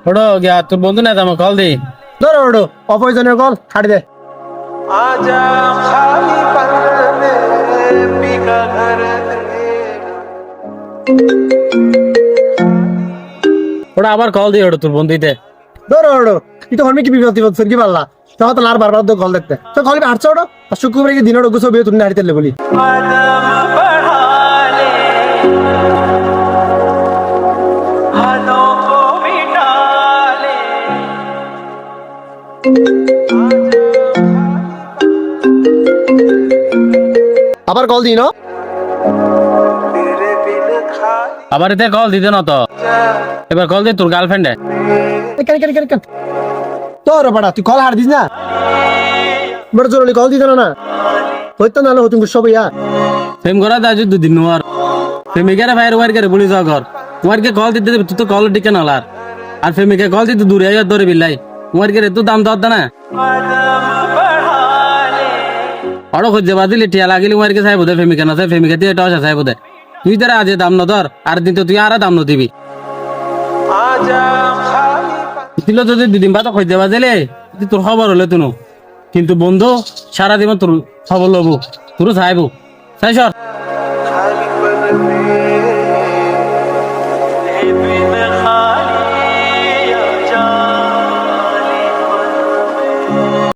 ওড়ো গিয়া তোর বন্ধু না আমার কল দি ধরো ওড়ো অপয়জনের কল ছাড়ি দে। आजा खाली पल में पिघल घर ওটা আবার কল দি ওটা তোর বন্ধুতে ধরো ওড়ো তুই তো হরমি কি বিপদ বিপদ সরকি পারলা তখন তো আর বারবার তো কল দেখতে তো কল হাঁটছো ওড়ো আর শুক্রবারে কি দিন ওড়ো গুছো বিয়ে তুমি হাঁড়িতে বলি कदम बढ़ा ले हाथों को मिटा ले আবার কল দিই না तेरे बिन खाली আবার এতে কল দিতে না তো এবার কল দে তোর গার্লফ্রেন্ডে কেন কেন কেন কেন তোর পাড়া তুই কল হার দিস না বড় জরুরি কল দিতে না হইতো না হতো সব ইয়া প্রেম করা দাজু দুদিন নোয়ার প্রেমিকারে ভাইয়ের ওয়ার্কের বলি যাও ঘর ওয়ার্কে কল দিতে তুই তো কল টিকে নালার আর প্রেমিকা কল দিতে দূরে আয় ধরে বিলাই ওয়ার্কের তো দাম দর না कदम बढ़ा ले অড়ো খুঁজে বাদিলে টিয়া লাগিলে ওয়ার্কে চাইব দে প্রেমিকা না চাই প্রেমিকা দিয়ে টসা চাইব দে তুই তারা আজ দাম ন ধর আর দিন তো তুই আর দাম ন দিবি आजा खाली पल দিল যদি দুদিন বাদ খুঁজে বাজিলে তোর খবর হলে তুনো কিন্তু বন্ধু সারা দিন তোর খবর লবো তোর চাইবো চাই সর खाली पल में